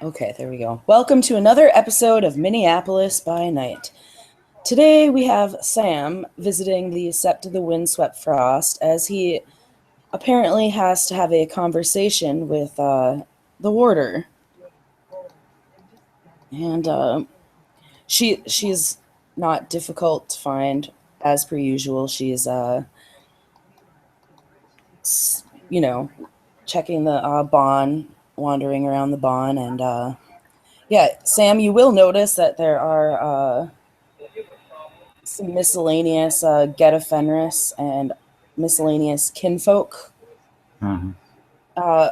Okay, there we go. Welcome to another episode of Minneapolis by Night. Today we have Sam visiting the Sept of the Windswept Frost as he apparently has to have a conversation with the warder. And she's not difficult to find as per usual. She's you know, checking the Bon, wandering around the Bon, and yeah, Sam, you will notice that there are some miscellaneous Geta Fenris and miscellaneous kinfolk Mm-hmm.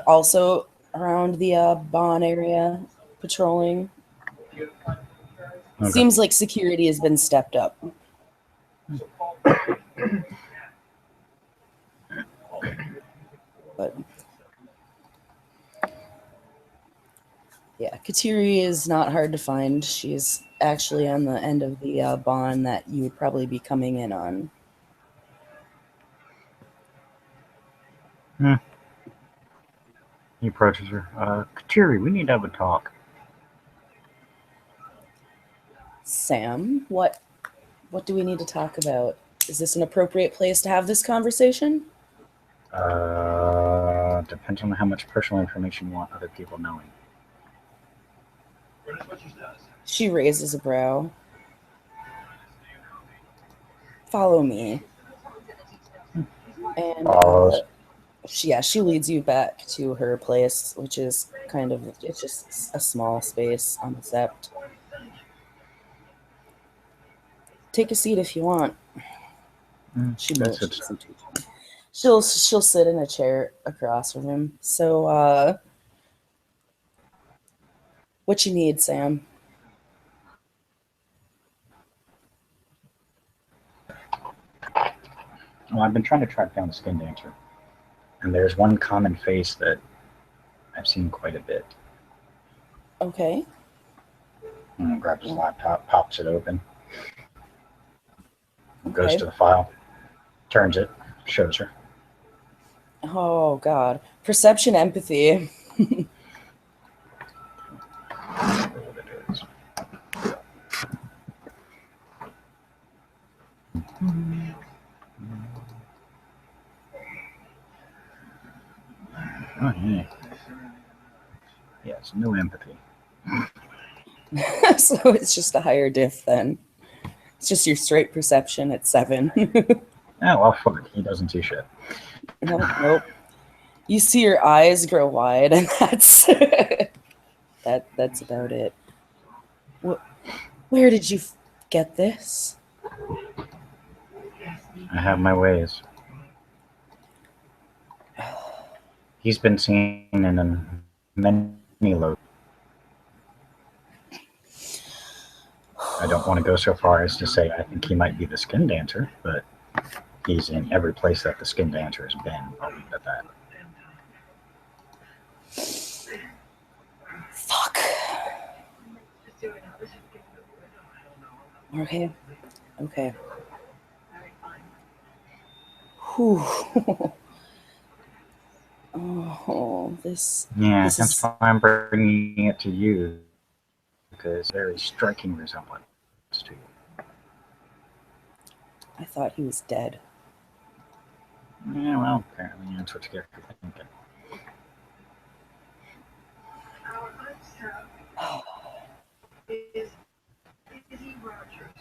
also around the Bon area patrolling. Okay. Seems like security has been stepped up. But yeah, Kateri is not hard to find. She's actually on the end of the Bon that you would probably be coming in on. Hmm. He approaches her. Kateri, we need to have a talk. Sam, what do we need to talk about? Is this an appropriate place to have this conversation? Depends on how much personal information you want other people knowing. She raises a brow. Follow me. And Follows. she leads you back to her place, which is it's just a small space on the sept. Take a seat if you want. She That's it. motions him to. She'll sit in a chair across from him. So what you need, Sam? Well, I've been trying to track down the skin dancer, and there's one common face that I've seen quite a bit. Okay. Grabs his laptop, pops it open, goes Okay. to the file, turns it, shows her. Oh God. Perception empathy. What it is. Oh, yeah. Yes, no empathy. So it's just a higher diff then. It's just your straight perception at 7. Oh, well, fuck. He doesn't see shit. Nope. You see your eyes grow wide, and that's that's about it. Where did you get this? I have my ways. He's been seen in many locations. I don't want to go so far as to say I think he might be the skin dancer, but he's in every place that the skin dancer has been. I'll leave it at that. Fuck. Okay. Okay. Whew. Oh, Yeah, this that's is. why I'm bringing it to you, because very striking resemblance to you. I thought he was dead. Yeah, well, apparently that's what you get for thinking.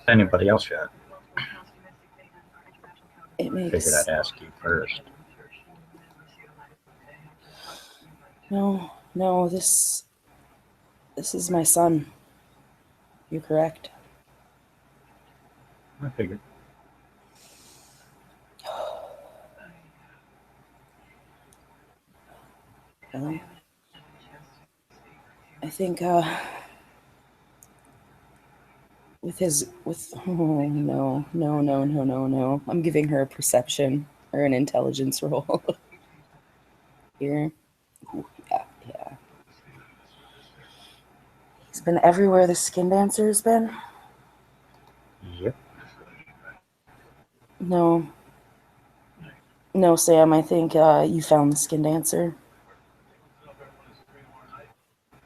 Anybody else yet? It Figured makes I'd ask you first. no. This is my son. You're correct. I figured. Well, I think with no. I'm giving her a perception or an intelligence roll here. Yeah. He's been everywhere the skin dancer has been. Yep. No, Sam. I think you found the skin dancer.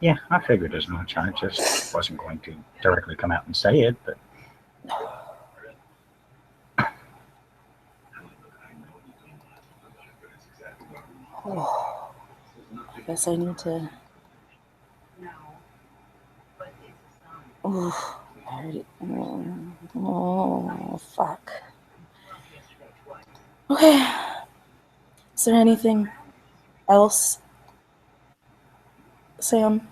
Yeah, I figured as much. I just wasn't going to directly come out and say it, but Oh, I guess I need to. Oh, I already. Oh, fuck. Okay. Is there anything else, Sam?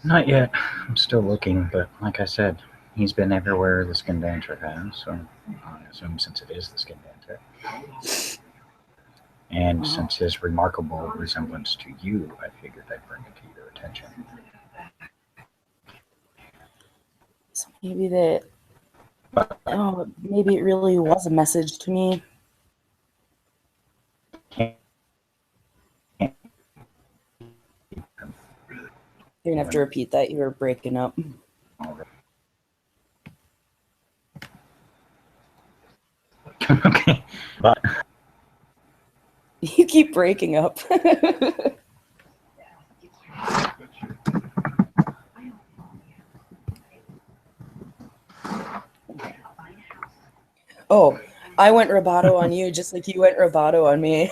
not yet. I'm still looking, but like I said, he's been everywhere the skin dancer has, so I assume since it is the skin dancer. And since his remarkable resemblance to you, I figured I'd bring it to your attention. So maybe that. Oh, maybe it really was a message to me. You're gonna have to repeat that. You were breaking up. Okay, but You keep breaking up. Oh, I went Roboto on you just like you went Roboto on me.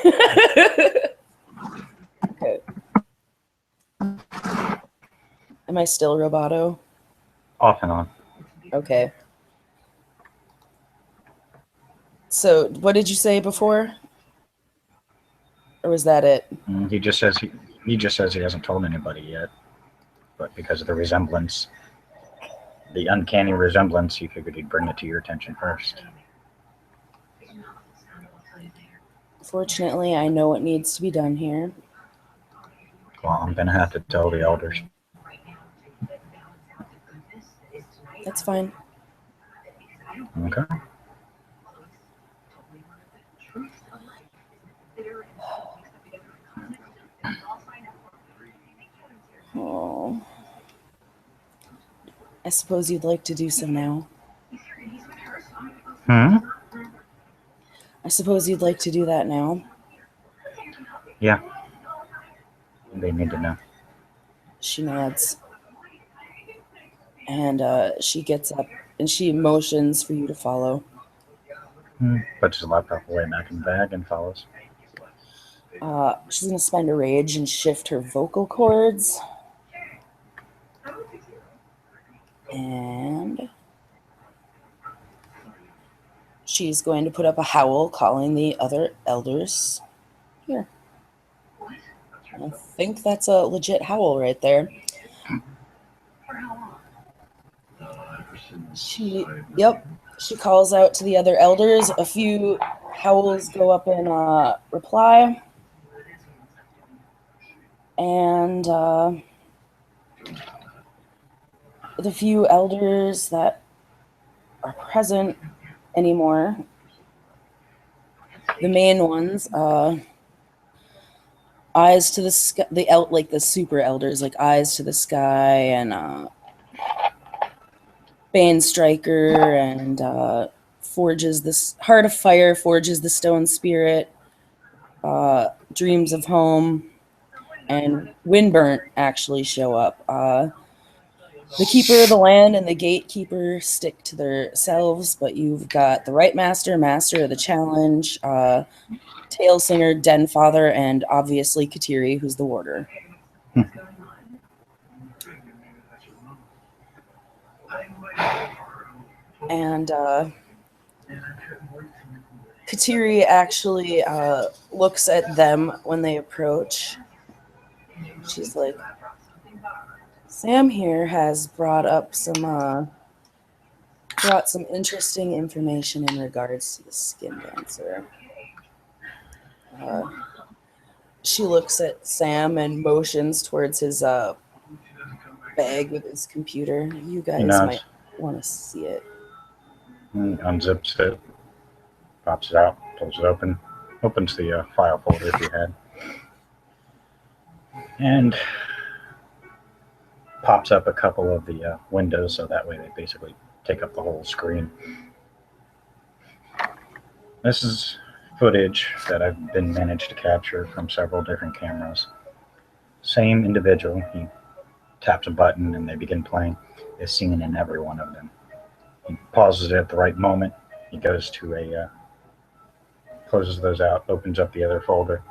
Okay. Am I still Roboto? off and on. Okay. So, what did you say before? Or was that it? He just says he hasn't told anybody yet, but because of the resemblance, the uncanny resemblance, he figured he'd bring it to your attention first. Fortunately, I know what needs to be done here. Well, I'm gonna have to tell the elders. That's fine. Okay. Oh. I suppose you'd like to do so now. I suppose you'd like to do that now. Yeah. They need to know. She nods. And she gets up and she motions for you to follow. Puts his laptop away back in the bag and follows. She's going to spend a rage and shift her vocal cords. And she's going to put up a howl calling the other elders here. I think that's a legit howl right there. She calls out to the other elders. A few howls go up in reply. And the few elders that are present anymore, the main ones, eyes to the sky, like the super elders, like eyes to the sky, and Bane Striker, and forges this Heart of Fire, forges the stone spirit, Dreams of Home, and Windburnt actually show up. The Keeper of the Land and the Gatekeeper stick to themselves, but you've got the Right Master, Master of the Challenge, Tail Singer, Den Father, and obviously Kateri, who's the warder. And Kateri actually looks at them when they approach. She's like, Sam here has brought some interesting information in regards to the skin dancer. She looks at Sam and motions towards his bag with his computer. You guys might want to see it. Unzips it, pops it out, pulls it open, opens the file folder if you had, and pops up a couple of the windows so that way they basically take up the whole screen. This is footage that I've been managed to capture from several different cameras. Same individual. He taps a button and they begin playing. Is seen in every one of them. He pauses it at the right moment. He goes to closes those out, opens up the other folder,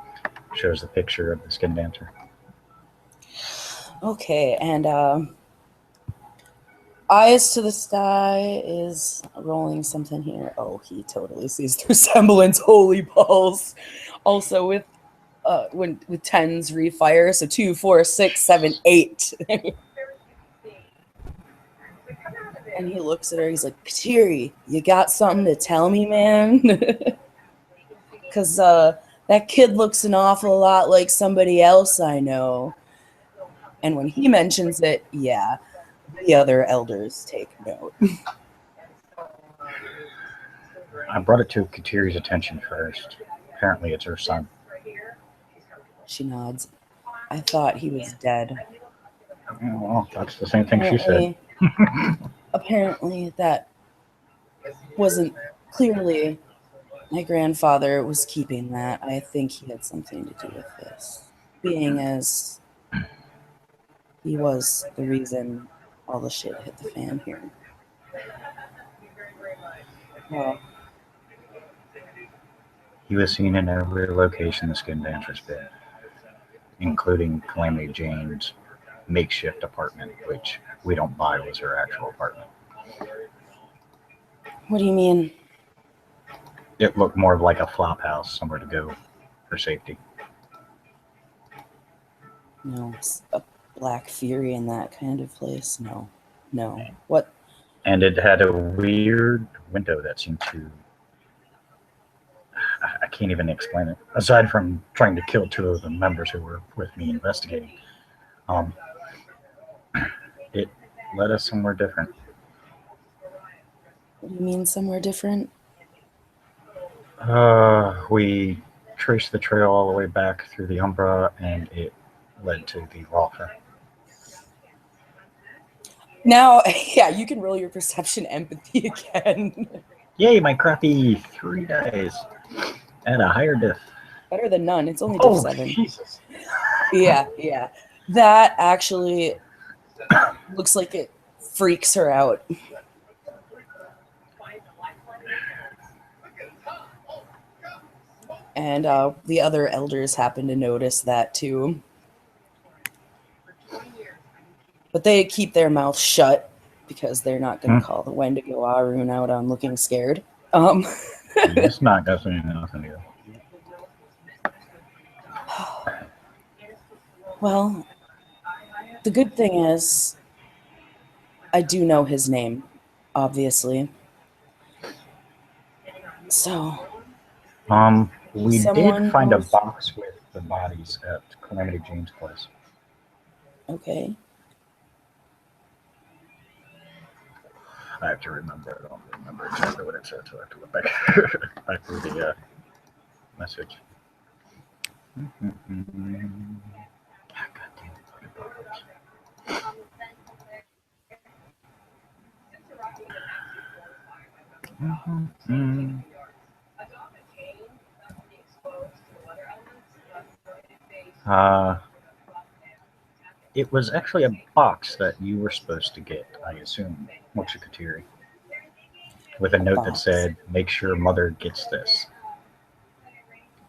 shows the picture of the skin dancer. Okay, and Eyes to the Sky is rolling something here. Oh, he totally sees through semblance. Holy balls! Also with tens refire, so 2, 4, 6, 7, 8. And he looks at her. He's like, Kateri, you got something to tell me, man? Because that kid looks an awful lot like somebody else I know. And when he mentions it, yeah, the other elders take note. I brought it to Kateri's attention first. Apparently, it's her son. She nods. I thought he was dead. Well, that's the same thing she said. Apparently, that wasn't clearly my grandfather was keeping that. I think he had something to do with this, being as he was the reason all the shit hit the fan here. Well, He was seen in every location the skin dancer's been, including Calamity Jane's makeshift apartment, which we don't buy was her actual apartment. what do you mean? It looked more like a flop house, somewhere to go for safety. No, a Black Fury in that kind of place? No. What? And it had a weird window that seemed to... I can't even explain it. Aside from trying to kill 2 of the members who were with me investigating, it led us somewhere different. What do you mean somewhere different? We traced the trail all the way back through the Umbra, and it led to the law firm. Now, yeah, you can roll your perception empathy again. Yay, my crappy 3 dice at a higher diff. Better than none. It's only diff 7. Jesus. Yeah. That actually looks like it freaks her out. And the other elders happen to notice that too. But they keep their mouth shut because they're not going to call the Wendigo Arun out on looking scared. It's not definitely nothing to do. Well, the good thing is, I do know his name, obviously. So, we did find a box with the bodies at Calamity Jane's place. Okay. I have to remember. I don't remember exactly what it said, so I have to look back through the message. God damn it. It was actually a box that you were supposed to get, I assume, Kateri, with a note that said, "Make sure Mother gets this."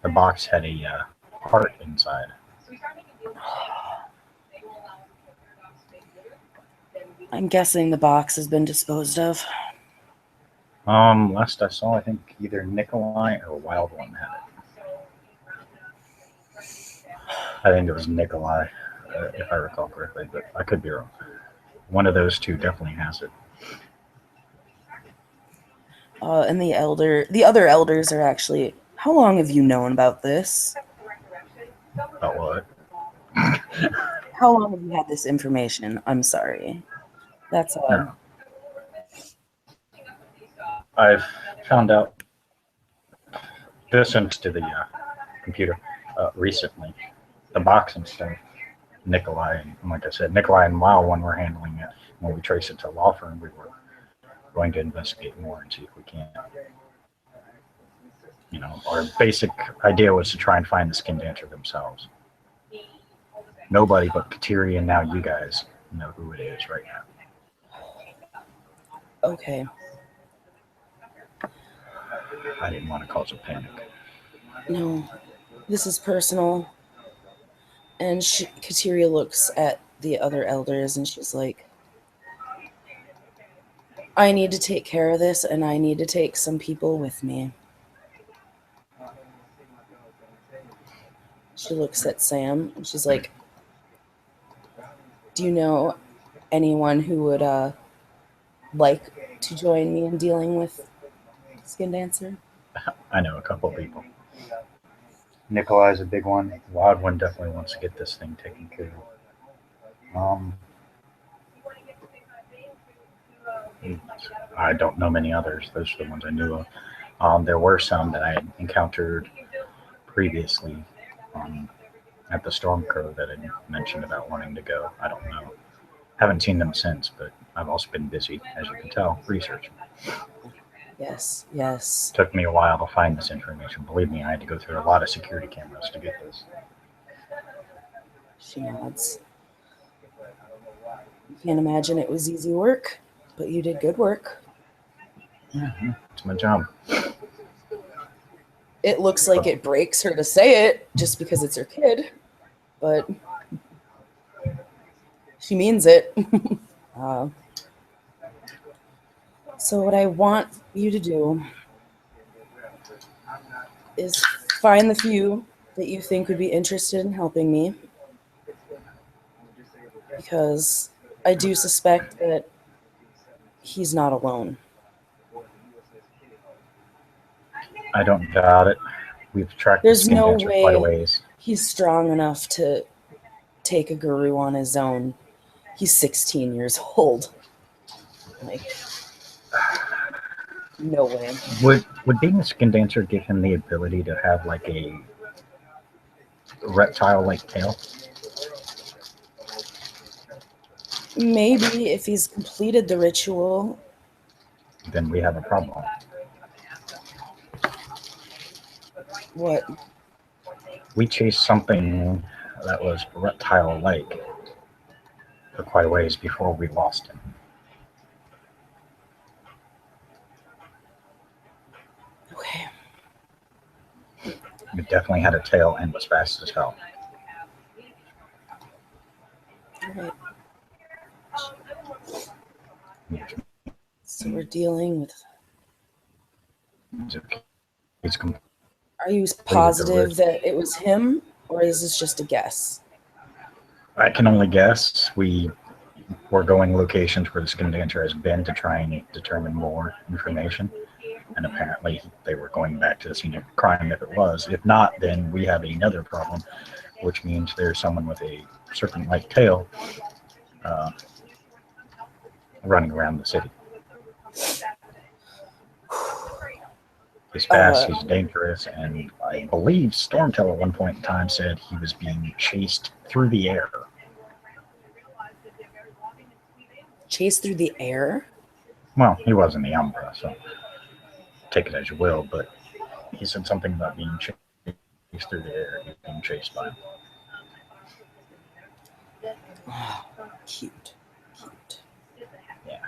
The box had a heart inside. I'm guessing the box has been disposed of. Last I saw, I think either Nikolai or Wild One had it. I think it was Nikolai, if I recall correctly, but I could be wrong. One of those 2 definitely has it. And the other elders are actually... How long have you known about this? About what? How long have you had this information? I'm sorry. That's No. I've found out this into the computer recently. The box and stuff. Nikolai, and like I said, Nikolai and Wild One were handling it. When we trace it to law firm, we were going to investigate more and see if we can. Our basic idea was to try and find the skin dancer themselves. Nobody but Kateri and now you guys know who it is right now. Okay. I didn't want to cause a panic. No, this is personal. And Kateria looks at the other elders and she's like, I need to take care of this and I need to take some people with me. She looks at Sam and she's like, do you know anyone who would like to join me in dealing with Skin Dancer? I know a couple people. Nikolai's a big one. The Wild One definitely wants to get this thing taken care of. I don't know many others. Those are the ones I knew of. There were some that I had encountered previously at the Storm Crow that had mentioned about wanting to go. I don't know. Haven't seen them since, but I've also been busy, as you can tell, researching. Yes, yes. Took me a while to find this information. Believe me, I had to go through a lot of security cameras to get this. She nods. You can't imagine it was easy work, but you did good work. Mm-hmm. It's my job. It looks like it breaks her to say it just because it's her kid, but she means it. So what I want you to do is find the few that you think would be interested in helping me, because I do suspect that he's not alone. I don't doubt it. We've tracked There's the Skin no Dancer quite a way ways. he's strong enough to take a guru on his own. He's 16 years old. Like, no way. Would being a Skin Dancer give him the ability to have like a reptile-like tail? Maybe if he's completed the ritual. Then we have a problem. What? We chased something that was reptile-like for quite a ways before we lost him. Okay. It definitely had a tail and was fast as hell. All right. Yes. So we're dealing with. He's completely Are you positive that it was him, or is this just a guess? I can only guess. We were going locations where the Skin Dancer has been to try and determine more information. And apparently they were going back to the scene of crime if it was. If not, then we have another problem, which means there's someone with a serpent-like tail running around the city. He's fast, he's dangerous, and I believe Stormtail at one point in time said he was being chased through the air. Chased through the air? Well, he was in the Umbra, so take it as you will, but he said something about being chased through the air. He's being chased by him. Oh, cute. Yeah.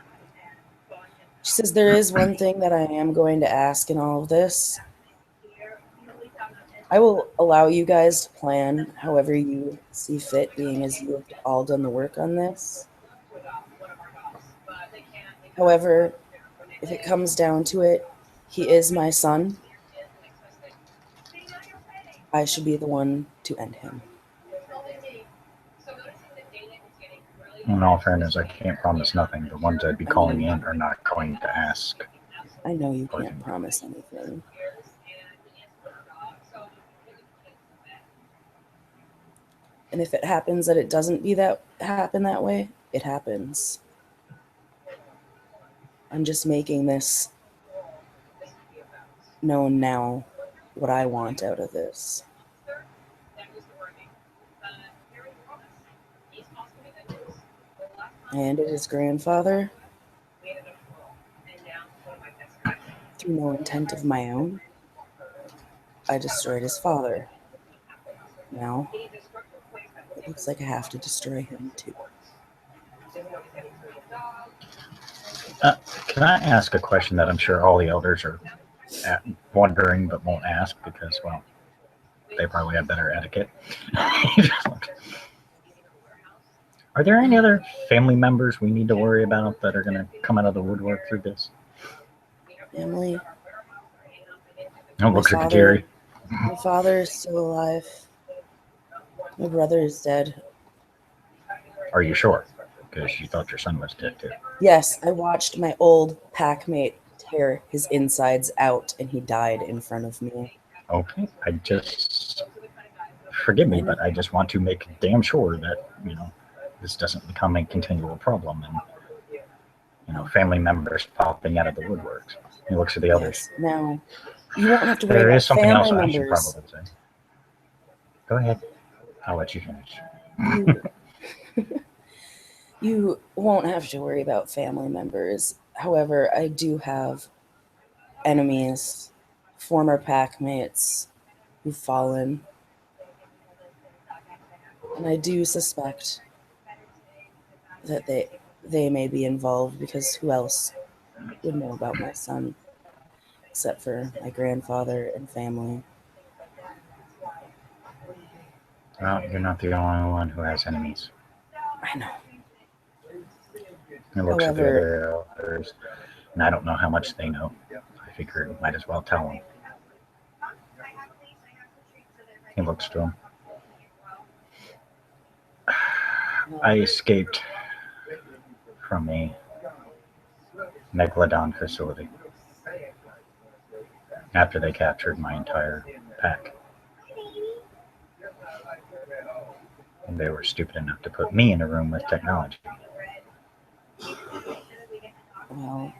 She says there is one thing that I am going to ask in all of this. I will allow you guys to plan however you see fit, being as you have all done the work on this. However, if it comes down to it, he is my son. I should be the one to end him. In all fairness, I can't promise nothing. The ones I'd be calling in are not going to ask. I know you can't promise anything. And if it happens that it doesn't happen that way, it happens. I'm just making this known now, what I want out of this. And it is grandfather, through no intent of my own, I destroyed his father. Now, It looks like I have to destroy him too. Can I ask a question that I'm sure all the elders are wondering but won't ask because, well, they probably have better etiquette. Are there any other family members we need to worry about that are going to come out of the woodwork through this? Family. Oh, looks like Kateri. My father is still alive. My brother is dead. Are you sure? Because you thought your son was dead too. Yes, I watched my old pack mate tear his insides out and he died in front of me. Okay, forgive me, but I just want to make damn sure that, this doesn't become a continual problem and, family members popping out of the woodworks. He looks at the others. Now, you won't have to worry There about is something else family I should members. probably say. Go ahead. I'll let you finish. You won't have to worry about family members. However, I do have enemies, former pack mates who've fallen. And I do suspect that they may be involved because who else would know about my son except for my grandfather and family? Well, you're not the only one who has enemies. I know. He looks at the other elders, and I don't know how much they know. I figured you might as well tell them. He looks to him. I escaped from a Megalodon facility after they captured my entire pack. And they were stupid enough to put me in a room with technology. Well,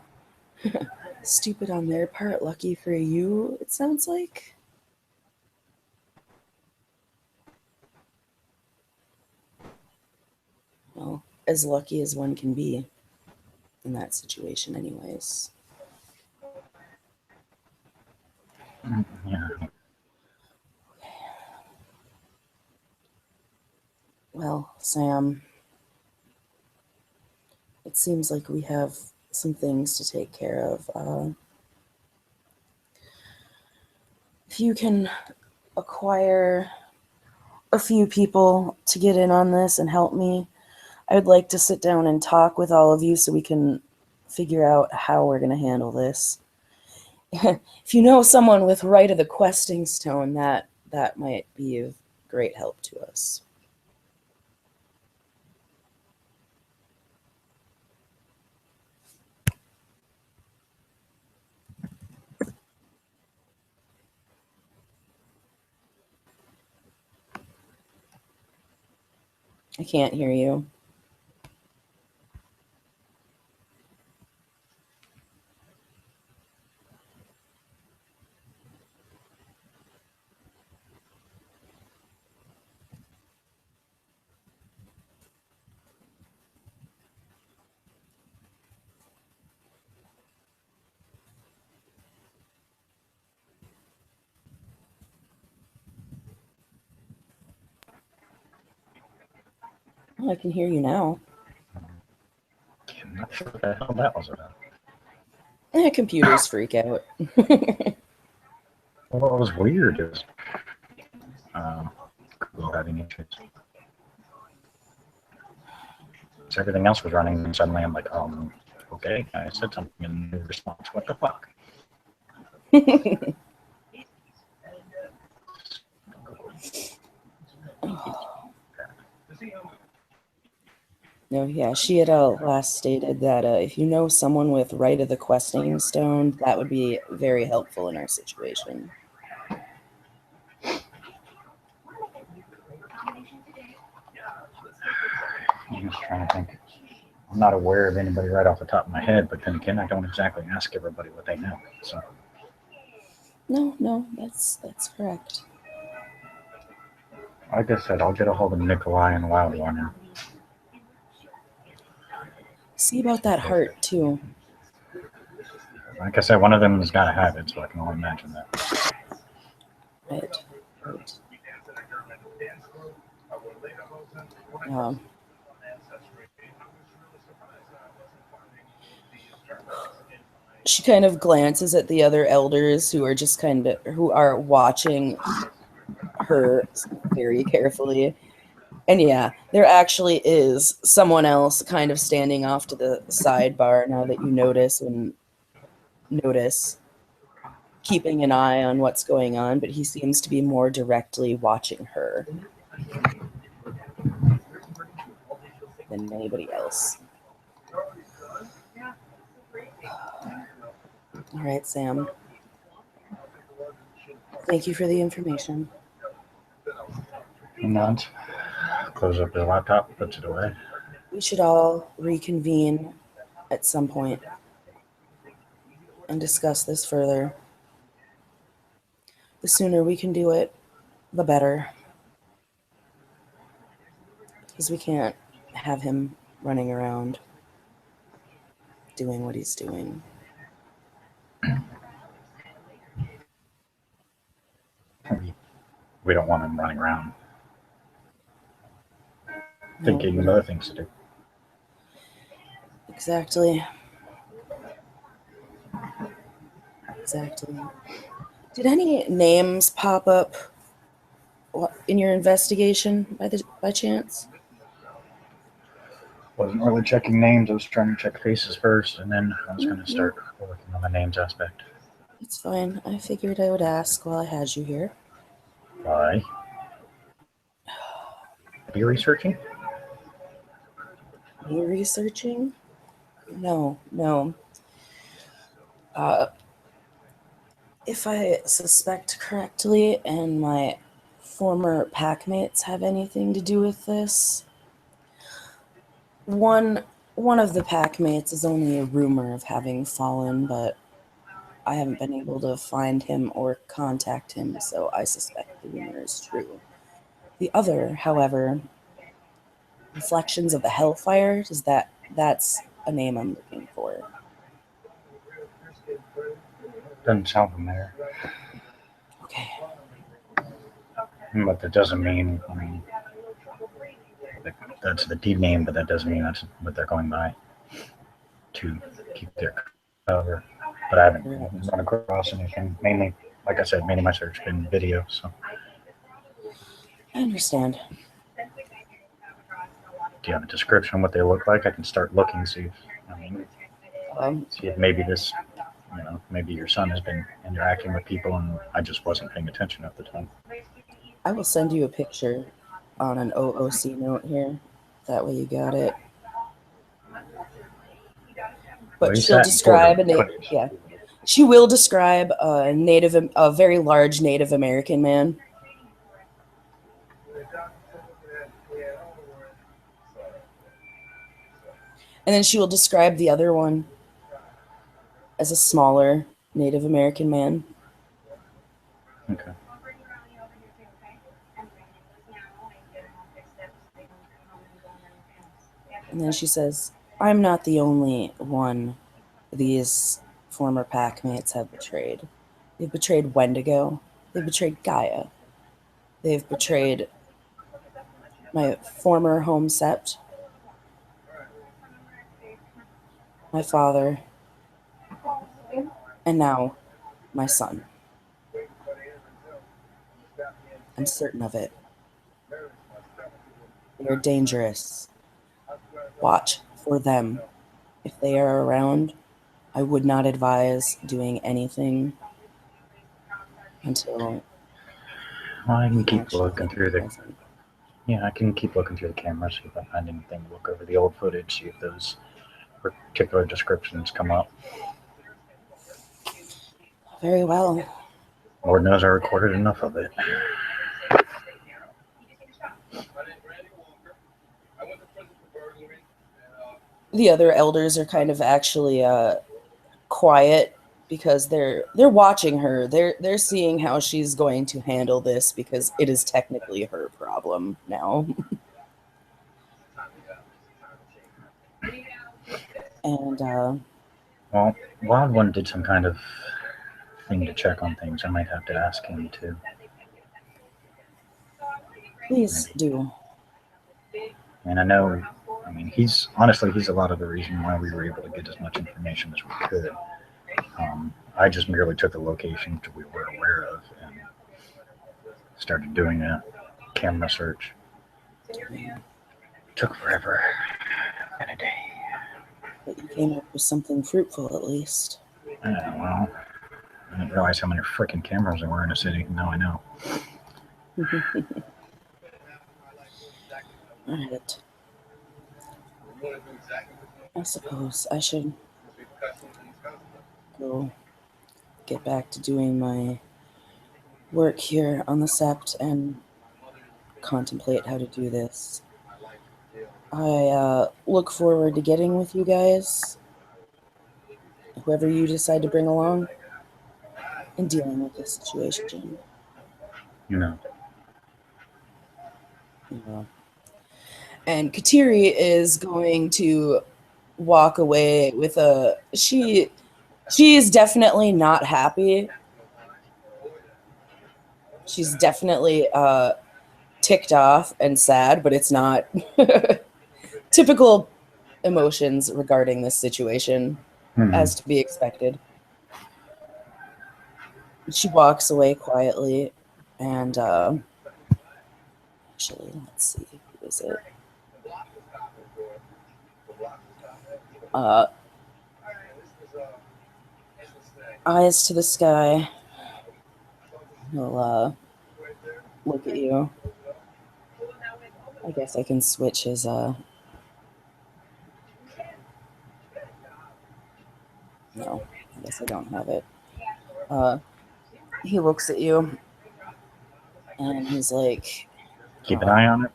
stupid on their part, lucky for you, it sounds like. Well, as lucky as one can be in that situation anyways. Yeah. Well, Sam, it seems like we have some things to take care of. If you can acquire a few people to get in on this and help me, I would like to sit down and talk with all of you so we can figure out how we're going to handle this. If you know someone with right of the questing stone, that might be of great help to us. I can't hear you. Oh, I can hear you now. I'm not sure what the hell that was about. Computers freak out. Well, what was weird is Google having issues. So everything else was running, and suddenly I'm like, okay, I said something in response. What the fuck? No, yeah, she had last stated that if you know someone with right of the questing stone, that would be very helpful in our situation. I'm just trying to think. I'm not aware of anybody right off the top of my head, but then again, I don't exactly ask everybody what they know. So. No, that's correct. Like I said, I'll get a hold of Nikolai and Wild One. See about that heart too. Like I said, one of them has got to have it, so I can only imagine that. Right. She kind of glances at the other elders who are watching her very carefully. And yeah, there actually is someone else kind of standing off to the sidebar now that you notice, keeping an eye on what's going on, but he seems to be more directly watching her than anybody else. All right, Sam. Thank you for the information. He nods, close up his laptop, puts it away. We should all reconvene at some point and discuss this further. The sooner we can do it, the better. Because we can't have him running around doing what he's doing. We don't want him running around thinking of other things to do. Exactly. Did any names pop up in your investigation by chance? Wasn't really checking names. I was trying to check faces first, and then I was going to start working on the names aspect. It's fine. I figured I would ask while I had you here. Why? Are you researching? Me researching? No. If I suspect correctly, and my former packmates have anything to do with this, one of the packmates is only a rumor of having fallen, but I haven't been able to find him or contact him, so I suspect the rumor is true. The other, however, Reflections of the Hellfire, that's a name I'm looking for. Doesn't sound familiar. Okay. But that doesn't mean, that's the deed name, but that doesn't mean that's what they're going by to keep their cover. But I haven't run across anything. Mainly, like I said, mainly my search has been video. So I understand. do you have a description of what they look like? I can start looking, see if maybe this, maybe your son has been interacting with people and I just wasn't paying attention at the time. I will send you a picture on an OOC note here. That way you got it. But she'll describe she will describe a very large Native American man. And then she will describe the other one as a smaller Native American man. Okay. And then she says, I'm not the only one these former packmates have betrayed. They've betrayed Wendigo. They've betrayed Gaia. They've betrayed my former home sept, my father, and now my son. I'm certain of it. They are dangerous. Watch for them. If they are around, I would not advise doing anything until I can keep looking through I can keep looking through the camera, see if I find anything, look over the old footage, see if those particular descriptions come up. Very well. Lord knows I recorded enough of it. The other elders are kind of actually quiet because they're watching her. They're seeing how she's going to handle this because it is technically her problem now. And well, Wild One did some kind of thing to check on things. I might have to ask him too. Please do. And I know, I mean, he's honestly, he's a lot of the reason why we were able to get as much information as we could. I just merely took the locations we were aware of and started doing a camera search. Took forever and a day. But you came up with something fruitful, at least. Well, I didn't realize how many freaking cameras there were in the city. Now I know. Alright. I suppose I should go get back to doing my work here on the sept and contemplate how to do this. I look forward to getting with you guys, whoever you decide to bring along, and dealing with this situation. You know. And Kateri is going to walk away with a... She is definitely not happy. She's definitely ticked off and sad, but it's not typical emotions regarding this situation, as to be expected. She walks away quietly, and actually, let's see, who is it? Eyes to the sky. He'll look at you. I guess I can switch his no, I guess I don't have it. He looks at you and he's like, keep an eye on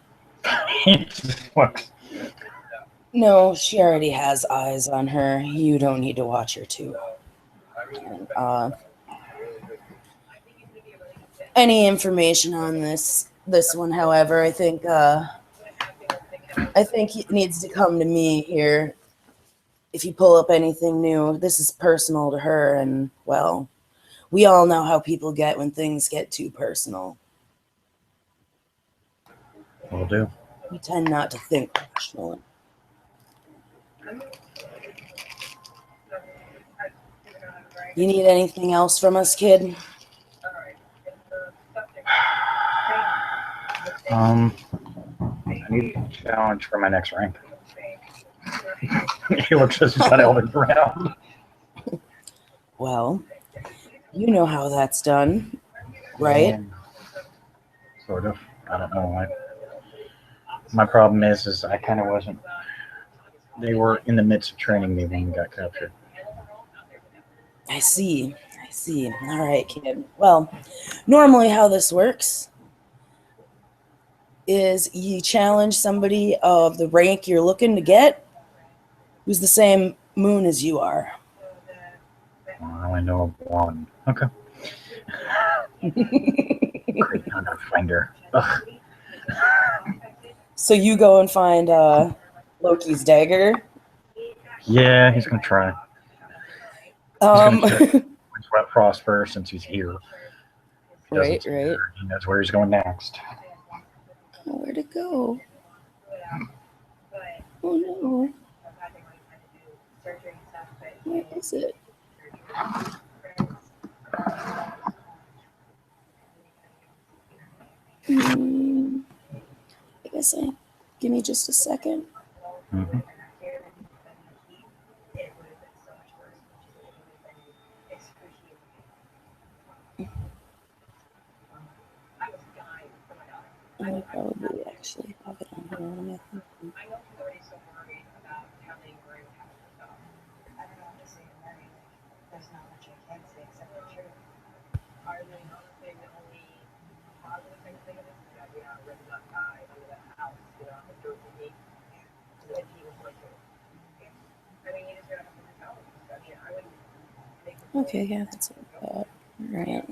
it. No, she already has eyes on her. You don't need to watch her too. And, any information on this one, however, I think it needs to come to me here. If you pull up anything new, this is personal to her, and well, we all know how people get when things get too personal. Will do. We tend not to think rationally. You need anything else from us, kid? I need a challenge for my next rank. He looks as he's got elbows around. Well, you know how that's done, right? Sort of. I don't know. My problem is I kind of wasn't. They were in the midst of training me when we got captured. I see. All right, kid. Well, normally how this works is you challenge somebody of the rank you're looking to get who's the same moon as you are. Well, I only know of one. Okay. Great hunter finder. Ugh. So you go and find Loki's dagger. Yeah, he's gonna try. He's gonna check Frost first since he's here. Right. He knows where he's going next. Where'd it go? Oh no. Where is it? I guess give me just a second. Mm-hmm. I probably actually have it on here. What am I thinking? Okay, yeah, that's what I thought. All right.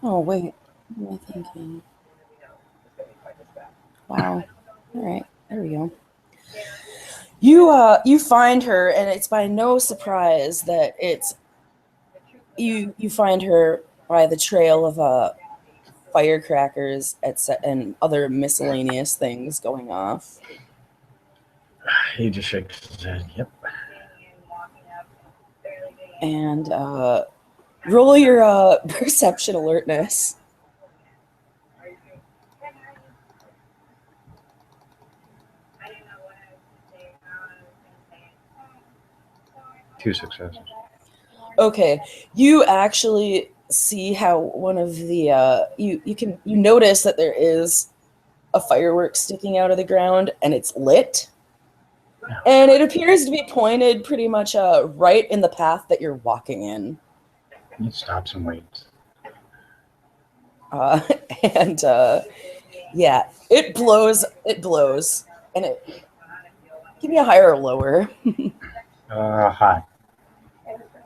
Oh, wait. What am I thinking? Wow. All right. There we go. You find her, and it's by no surprise that you find her by the trail of firecrackers and other miscellaneous things going off. He just shakes his head. Yep. And roll your perception alertness. Two successes. Okay, you actually see how one of the you notice that there is a firework sticking out of the ground, and it's lit, and it appears to be pointed pretty much right in the path that you're walking in. He stops and waits. And yeah, it blows, and it give me a higher or lower. High.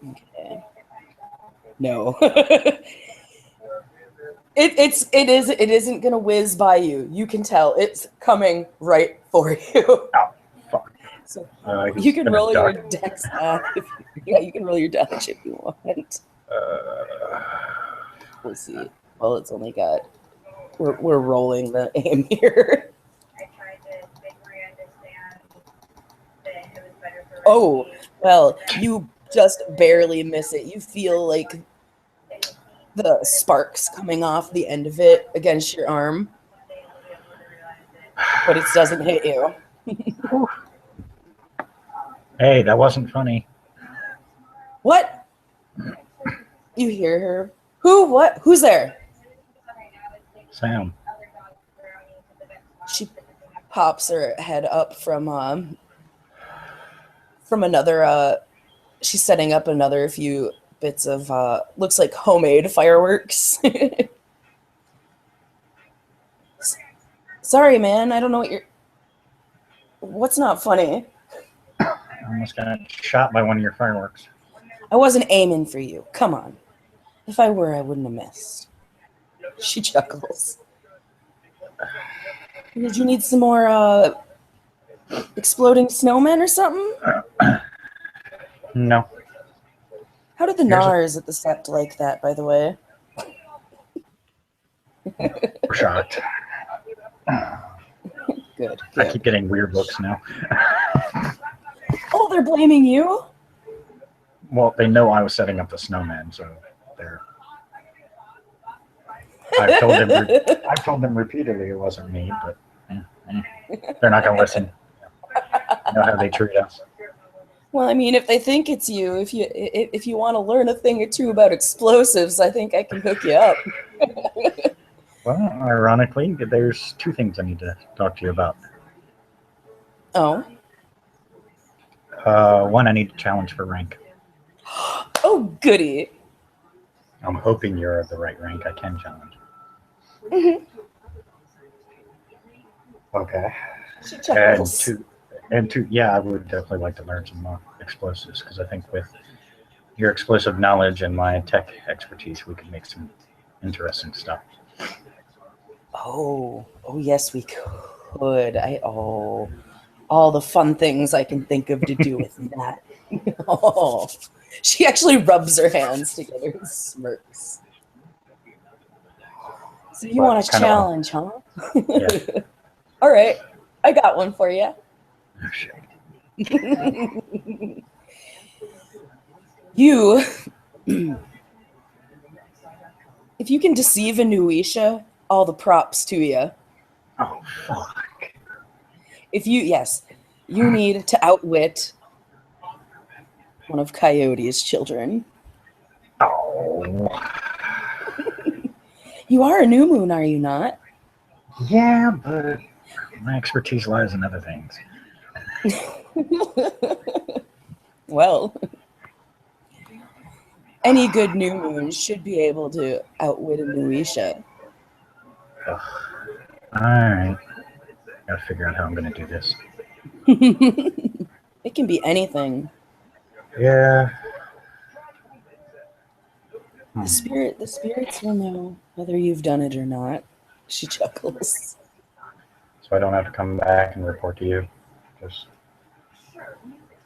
Okay. No. It isn't gonna whiz by you. You can tell it's coming right for you. Oh, fuck. So He's you can gonna roll your duck. dex yeah, you can roll your dodge if you want. We'll see. Well, it's only got we're rolling the aim here. Oh, well, you just barely miss it. You feel like the sparks coming off the end of it against your arm, but it doesn't hit you. Hey, that wasn't funny. What? You hear her. Who? What? Who's there? Sam. She pops her head up from another she's setting up another few bits of looks like homemade fireworks. Sorry, man, I don't know what's not funny. I almost got shot by one of your fireworks. I wasn't aiming for you. Come on. If I were, I wouldn't have missed. She chuckles. Did you need some more exploding snowmen or something? No. How did the Nars at the sept like that, by the way? We're shocked. Good. I keep getting weird looks now. Oh, they're blaming you? Well, they know I was setting up the snowman, so they're... I've told them repeatedly it wasn't me, but they're not going to listen. You know how they treat us. Well, I mean, if they think it's you, if you want to learn a thing or two about explosives, I think I can hook you up. Well, ironically, there's two things I need to talk to you about. Oh? One, I need to challenge for rank. Oh, goody. I'm hoping you're the right rank I can challenge. Mm-hmm. Okay. She chuckles. And two, yeah, I would definitely like to learn some more explosives, because I think with your explosive knowledge and my tech expertise, we could make some interesting stuff. Oh, yes, we could. All the fun things I can think of to do with that. Oh, she actually rubs her hands together and smirks. So you want a challenge, huh? Yeah. All right, I got one for you. Oh, shit. You, if you can deceive a Nuisha, all the props to you. Oh, fuck. You need to outwit one of Coyote's children. Oh. You are a new moon, are you not? Yeah, but my expertise lies in other things. Well, any good new moon should be able to outwit a Nuisha. Ugh. All right. Gotta figure out how I'm gonna do this. It can be anything. Yeah. The spirits will know whether you've done it or not. She chuckles. So I don't have to come back and report to you. Just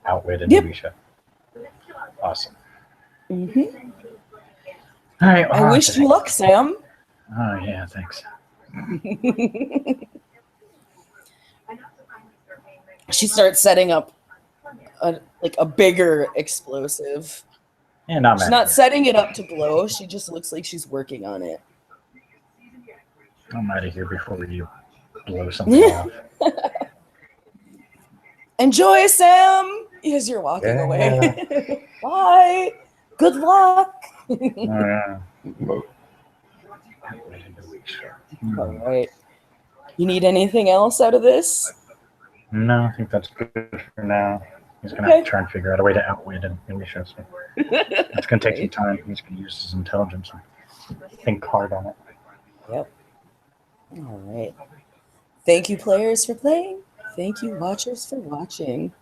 Outwit and Yep. Alicia. Awesome. Mm-hmm. All right. I wish you luck, Sam. Oh yeah, thanks. She starts setting up a bigger explosive. And I'm She's out not of here. setting it up to blow. She just looks like she's working on it. I'm out of here before you blow something off. Enjoy, Sam, as you're walking away. Bye. Good luck. All right. You need anything else out of this? No, I think that's good for now. He's gonna have to try and figure out a way to outwit and Alicia. So it's gonna take some time. He's gonna use his intelligence and think hard on it. Yep. All right. Thank you, players, for playing. Thank you, watchers, for watching.